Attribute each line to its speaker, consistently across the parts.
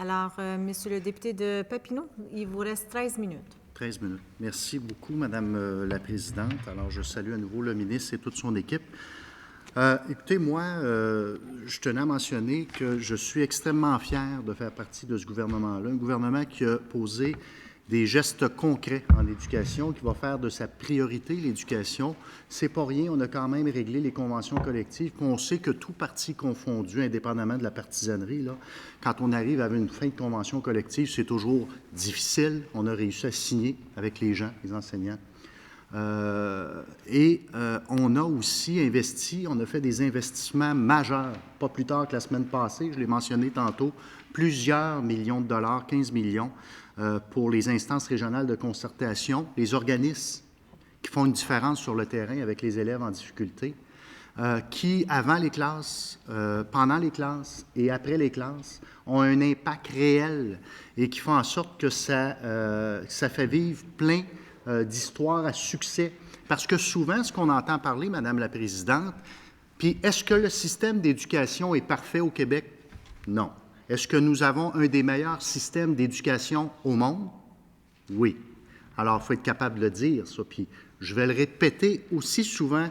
Speaker 1: Alors, Monsieur le député de Papineau, il vous reste 13 minutes.
Speaker 2: 13 minutes. Merci beaucoup, Madame la Présidente. Alors, je salue à nouveau le ministre et toute son équipe. Écoutez, moi, je tenais à mentionner que je suis extrêmement fier de faire partie de ce gouvernement-là, un gouvernement qui a posé des gestes concrets en éducation, qui va faire de sa priorité l'éducation. C'est pas rien, on a quand même réglé les conventions collectives, puis on sait que tout parti confondu, indépendamment de la partisanerie, là, quand on arrive à une fin de convention collective, c'est toujours difficile. On a réussi à signer avec les gens, les enseignants. On a aussi investi, on a fait des investissements majeurs, pas plus tard que la semaine passée, je l'ai mentionné tantôt, plusieurs millions de dollars, 15 millions, pour les instances régionales de concertation, les organismes qui font une différence sur le terrain avec les élèves en difficulté, qui, avant les classes, pendant les classes et après les classes, ont un impact réel et qui font en sorte que ça fait vivre plein d'histoires à succès. Parce que souvent, ce qu'on entend parler, Madame la Présidente, puis est-ce que le système d'éducation est parfait au Québec? Non. Est-ce que nous avons un des meilleurs systèmes d'éducation au monde? Oui. Alors, il faut être capable de le dire, ça. Puis, je vais le répéter aussi souvent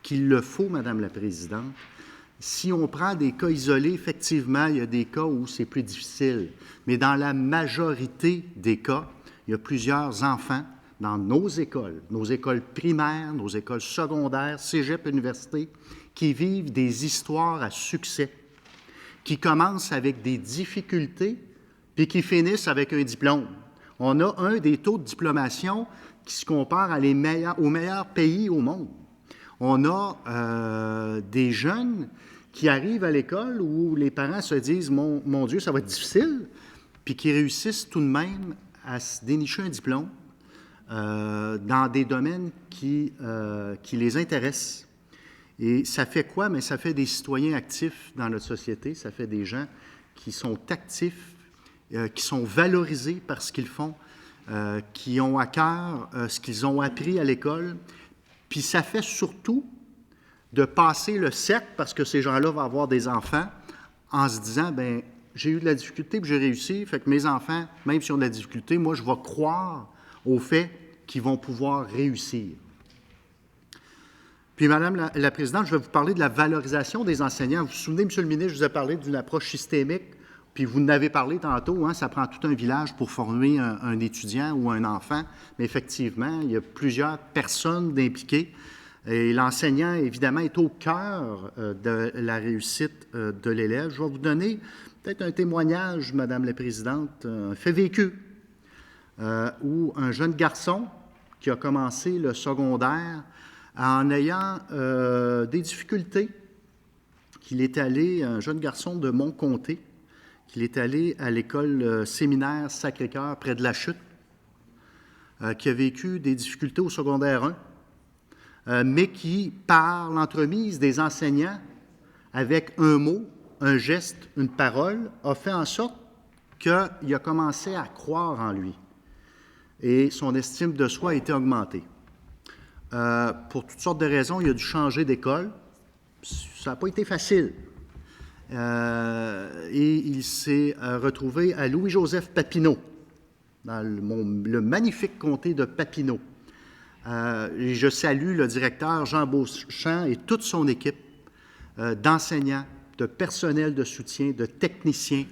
Speaker 2: qu'il le faut, Madame la Présidente. Si on prend des cas isolés, effectivement, il y a des cas où c'est plus difficile. Mais dans la majorité des cas, il y a plusieurs enfants dans nos écoles primaires, nos écoles secondaires, cégep, université, qui vivent des histoires à succès, qui commencent avec des difficultés, puis qui finissent avec un diplôme. On a un des taux de diplomation qui se compare aux meilleurs pays au monde. On a des jeunes qui arrivent à l'école où les parents se disent « Mon Dieu, ça va être difficile », puis qui réussissent tout de même à se dénicher un diplôme dans des domaines qui les intéressent. Et ça fait quoi? Mais ça fait des citoyens actifs dans notre société, ça fait des gens qui sont actifs, qui sont valorisés par ce qu'ils font, qui ont à cœur ce qu'ils ont appris à l'école. Puis ça fait surtout de passer le cercle, parce que ces gens-là vont avoir des enfants, en se disant, bien, j'ai eu de la difficulté puis j'ai réussi, fait que mes enfants, même s'ils ont de la difficulté, moi, je vais croire au fait qu'ils vont pouvoir réussir. Puis, Madame la Présidente, je vais vous parler de la valorisation des enseignants. Vous vous souvenez, Monsieur le ministre, je vous ai parlé d'une approche systémique, puis vous en avez parlé tantôt, hein, ça prend tout un village pour former un étudiant ou un enfant, mais effectivement, il y a plusieurs personnes impliquées, et l'enseignant, évidemment, est au cœur de la réussite de l'élève. Je vais vous donner peut-être un témoignage, Madame la Présidente, un fait vécu, où un jeune garçon qui a commencé le secondaire en ayant des difficultés, qu'il est allé, un jeune garçon de Montcomté, qu'il est allé à l'école séminaire Sacré-Cœur près de la Chute, qui a vécu des difficultés au secondaire 1, mais qui, par l'entremise des enseignants, avec un mot, un geste, une parole, a fait en sorte qu'il a commencé à croire en lui. Et son estime de soi a été augmentée. Pour toutes sortes de raisons, il a dû changer d'école. Ça n'a pas été facile. Et il s'est retrouvé à Louis-Joseph Papineau, dans le magnifique comté de Papineau. Et je salue le directeur Jean Beauchamp et toute son équipe d'enseignants, de personnel de soutien, de techniciens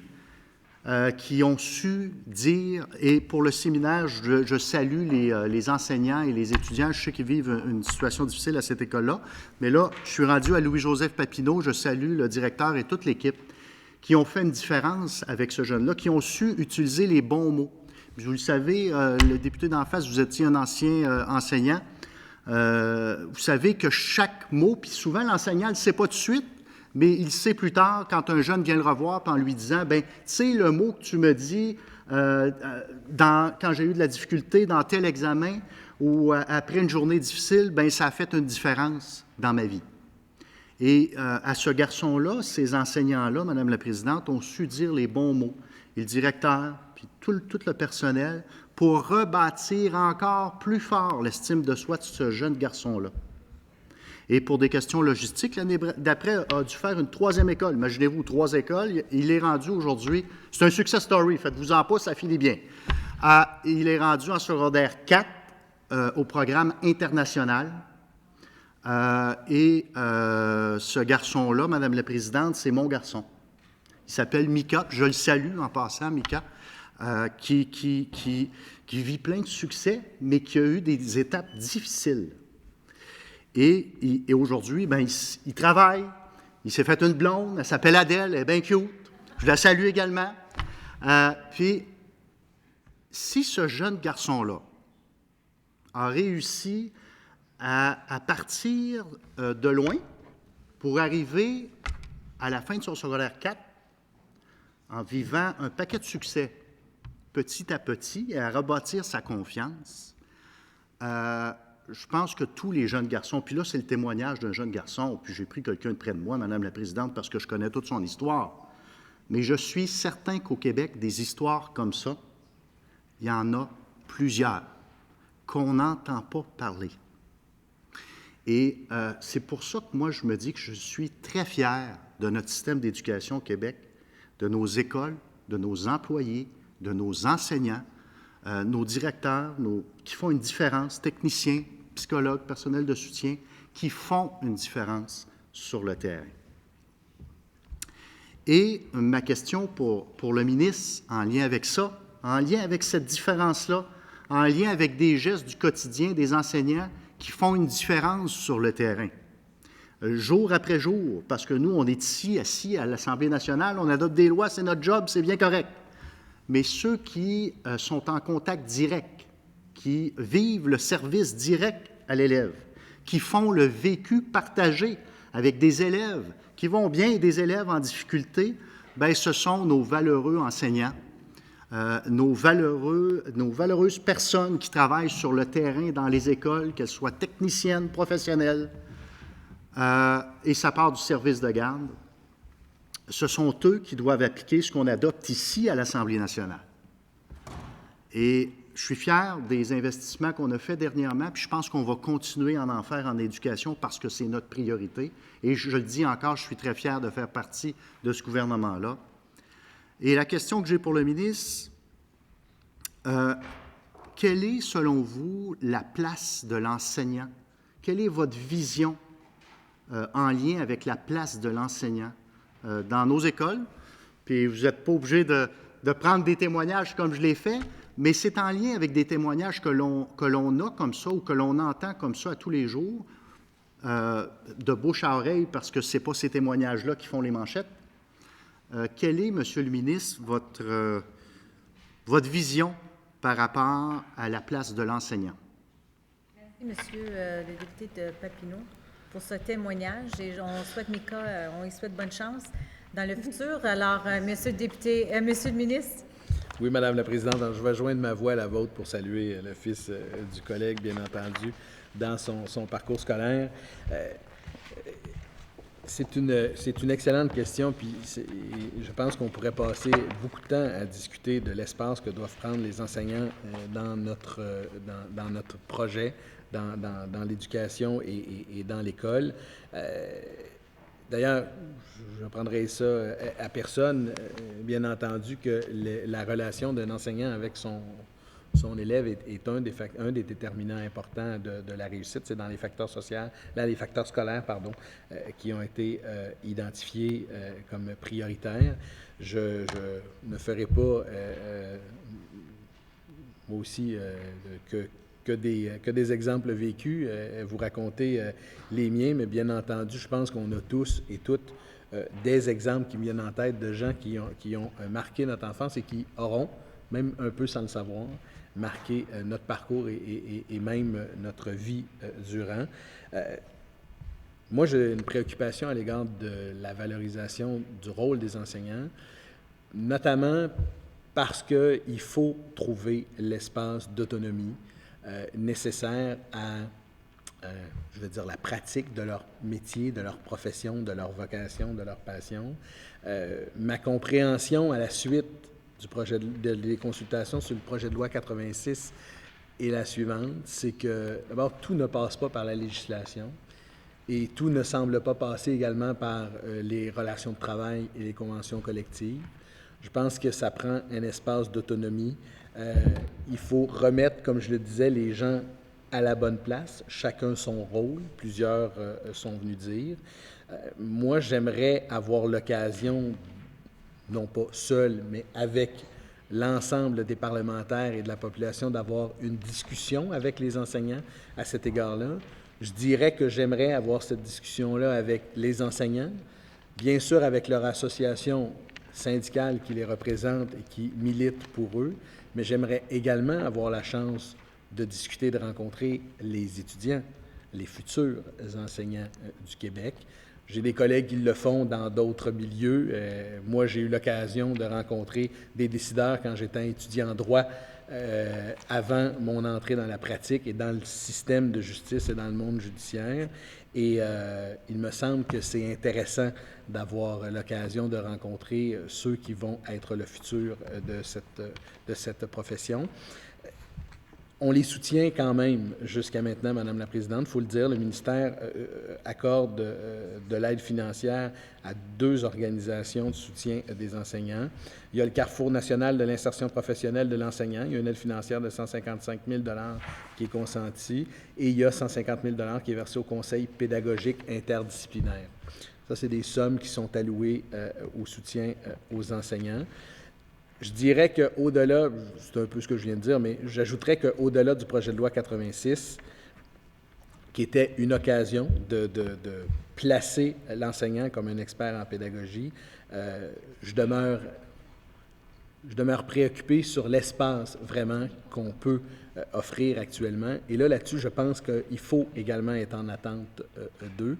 Speaker 2: qui ont su dire, et pour le séminaire, je salue les enseignants et les étudiants, je sais qu'ils vivent une situation difficile à cette école-là, mais là, je suis rendu à Louis-Joseph Papineau, je salue le directeur et toute l'équipe qui ont fait une différence avec ce jeune-là, qui ont su utiliser les bons mots. Vous le savez, le député d'en face, vous étiez un ancien enseignant, vous savez que chaque mot, puis souvent l'enseignant ne le sait pas tout de suite, mais il sait plus tard, quand un jeune vient le revoir, en lui disant, bien, tu sais, le mot que tu me dis quand j'ai eu de la difficulté dans tel examen ou après une journée difficile, bien, ça a fait une différence dans ma vie. Et à ce garçon-là, ces enseignants-là, Madame la Présidente, ont su dire les bons mots. Et le directeur, puis tout le personnel, pour rebâtir encore plus fort l'estime de soi de ce jeune garçon-là. Et pour des questions logistiques, l'année d'après a dû faire une 3e école. Imaginez-vous, 3 écoles. Il est rendu aujourd'hui, c'est un success story, faites-vous-en pas, ça finit bien. Il est rendu en secondaire 4 au programme international. Ce garçon-là, Madame la Présidente, c'est mon garçon. Il s'appelle Mika, je le salue en passant, Mika, qui vit plein de succès, mais qui a eu des étapes difficiles. Et aujourd'hui, ben, il travaille, il s'est fait une blonde, elle s'appelle Adèle, elle est bien cute, je la salue également. Puis, si ce jeune garçon-là a réussi à partir de loin pour arriver à la fin de son secondaire 4 en vivant un paquet de succès petit à petit et à rebâtir sa confiance, je pense que tous les jeunes garçons, puis là, c'est le témoignage d'un jeune garçon, puis j'ai pris quelqu'un de près de moi, Madame la Présidente, parce que je connais toute son histoire, mais je suis certain qu'au Québec, des histoires comme ça, il y en a plusieurs qu'on n'entend pas parler. Et c'est pour ça que moi, je me dis que je suis très fier de notre système d'éducation au Québec, de nos écoles, de nos employés, de nos enseignants, nos directeurs, qui font une différence, techniciens, psychologues, personnel de soutien, qui font une différence sur le terrain. Et ma question pour le ministre, en lien avec ça, en lien avec cette différence-là, en lien avec des gestes du quotidien des enseignants qui font une différence sur le terrain, jour après jour, parce que nous, on est ici, assis à l'Assemblée nationale, on adopte des lois, c'est notre job, c'est bien correct. Mais ceux qui sont en contact direct, qui vivent le service direct à l'élève, qui font le vécu partagé avec des élèves qui vont bien et des élèves en difficulté, bien, ce sont nos valeureux enseignants, nos valeureuses personnes qui travaillent sur le terrain dans les écoles, qu'elles soient techniciennes, professionnelles, et ça part du service de garde. Ce sont eux qui doivent appliquer ce qu'on adopte ici à l'Assemblée nationale. Et je suis fier des investissements qu'on a faits dernièrement, puis je pense qu'on va continuer à en faire en éducation parce que c'est notre priorité. Et je le dis encore, je suis très fier de faire partie de ce gouvernement-là. Et la question que j'ai pour le ministre, quelle est, selon vous, la place de l'enseignant? Quelle est votre vision en lien avec la place de l'enseignant dans nos écoles? Puis vous n'êtes pas obligé de prendre des témoignages comme je l'ai fait, mais c'est en lien avec des témoignages que l'on a comme ça ou que l'on entend comme ça à tous les jours, de bouche à oreille, parce que ce n'est pas ces témoignages-là qui font les manchettes. Quelle est, Monsieur le ministre, votre vision par rapport à la place de l'enseignant?
Speaker 1: Merci, Monsieur le député de Papineau, pour ce témoignage. Et on souhaite, Mika, on lui souhaite bonne chance dans le futur. Alors, Monsieur le député, Monsieur le ministre.
Speaker 3: Oui, Madame la Présidente, je vais joindre ma voix à la vôtre pour saluer le fils du collègue, bien entendu, dans son parcours scolaire. C'est une excellente question, puis je pense qu'on pourrait passer beaucoup de temps à discuter de l'espace que doivent prendre les enseignants dans notre projet, dans l'éducation et dans l'école. D'ailleurs, je ne prendrai ça à personne, bien entendu, que la relation d'un enseignant avec son élève est un des déterminants importants de la réussite. C'est dans les facteurs sociaux, les facteurs scolaires, qui ont été identifiés comme prioritaires. Je ne ferai pas, moi aussi, que des exemples vécus, vous raconter les miens, mais bien entendu, je pense qu'on a tous et toutes des exemples qui me viennent en tête de gens qui ont marqué notre enfance et qui auront, même un peu sans le savoir, marqué notre parcours et même notre vie durant. Moi, j'ai une préoccupation à l'égard de la valorisation du rôle des enseignants, notamment parce qu'il faut trouver l'espace d'autonomie nécessaire à, je veux dire, la pratique de leur métier, de leur profession, de leur vocation, de leur passion. Ma compréhension à la suite du projet des consultations sur le projet de loi 86 est la suivante, c'est que, d'abord, tout ne passe pas par la législation. Et tout ne semble pas passer également par les relations de travail et les conventions collectives. Je pense que ça prend un espace d'autonomie. Il faut remettre, comme je le disais, les gens à la bonne place, chacun son rôle, plusieurs sont venus dire. Moi, j'aimerais avoir l'occasion, non pas seul, mais avec l'ensemble des parlementaires et de la population, d'avoir une discussion avec les enseignants à cet égard-là. Je dirais que j'aimerais avoir cette discussion-là avec les enseignants, bien sûr avec leur association syndicale qui les représente et qui milite pour eux, mais j'aimerais également avoir la chance de discuter, de rencontrer les étudiants, les futurs enseignants du Québec. J'ai des collègues qui le font dans d'autres milieux. Moi, j'ai eu l'occasion de rencontrer des décideurs quand j'étais étudiant en droit avant mon entrée dans la pratique et dans le système de justice et dans le monde judiciaire. Et il me semble que c'est intéressant d'avoir l'occasion de rencontrer ceux qui vont être le futur de cette profession. On les soutient quand même jusqu'à maintenant, Madame la Présidente. Il faut le dire, le ministère accorde de l'aide financière à 2 organisations de soutien des enseignants. Il y a le Carrefour national de l'insertion professionnelle de l'enseignant. Il y a une aide financière de 155 000 $ qui est consentie et il y a 150 000 $ qui est versé au Conseil pédagogique interdisciplinaire. Ça, c'est des sommes qui sont allouées au soutien aux enseignants. Je dirais qu'au-delà, c'est un peu ce que je viens de dire, mais j'ajouterais qu'au-delà du projet de loi 86, qui était une occasion de placer l'enseignant comme un expert en pédagogie, je demeure préoccupé sur l'espace vraiment qu'on peut offrir actuellement. Et là-dessus, je pense qu'il faut également être en attente d'eux.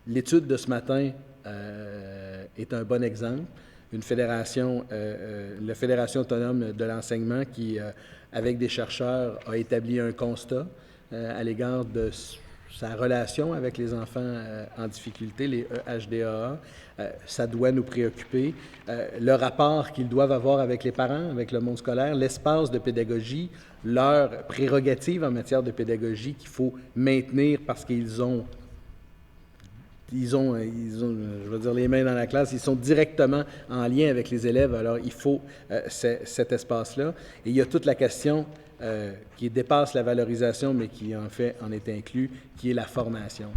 Speaker 3: L'étude de ce matin est un bon exemple. Une fédération, la Fédération autonome de l'enseignement qui, avec des chercheurs, a établi un constat à l'égard de sa relation avec les enfants en difficulté, les EHDAA. Ça doit nous préoccuper. Le rapport qu'ils doivent avoir avec les parents, avec le monde scolaire, l'espace de pédagogie, leurs prérogatives en matière de pédagogie qu'il faut maintenir parce qu'ils ont, je veux dire, les mains dans la classe, ils sont directement en lien avec les élèves, alors il faut cet espace-là. Et il y a toute la question qui dépasse la valorisation, mais qui en fait en est inclus, qui est la formation.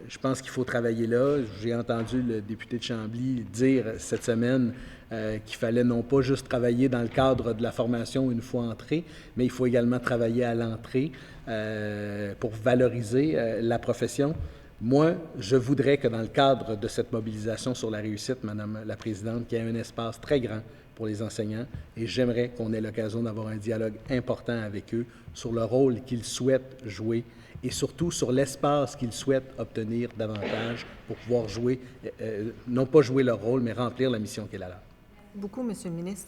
Speaker 3: Je pense qu'il faut travailler là. J'ai entendu le député de Chambly dire cette semaine qu'il fallait non pas juste travailler dans le cadre de la formation une fois entré, mais il faut également travailler à l'entrée pour valoriser la profession. Moi, je voudrais que dans le cadre de cette mobilisation sur la réussite, Madame la Présidente, qu'il y ait un espace très grand pour les enseignants et j'aimerais qu'on ait l'occasion d'avoir un dialogue important avec eux sur le rôle qu'ils souhaitent jouer et surtout sur l'espace qu'ils souhaitent obtenir davantage pour pouvoir jouer, non pas jouer leur rôle, mais remplir la mission qui est la leur.
Speaker 1: Beaucoup, Monsieur le ministre.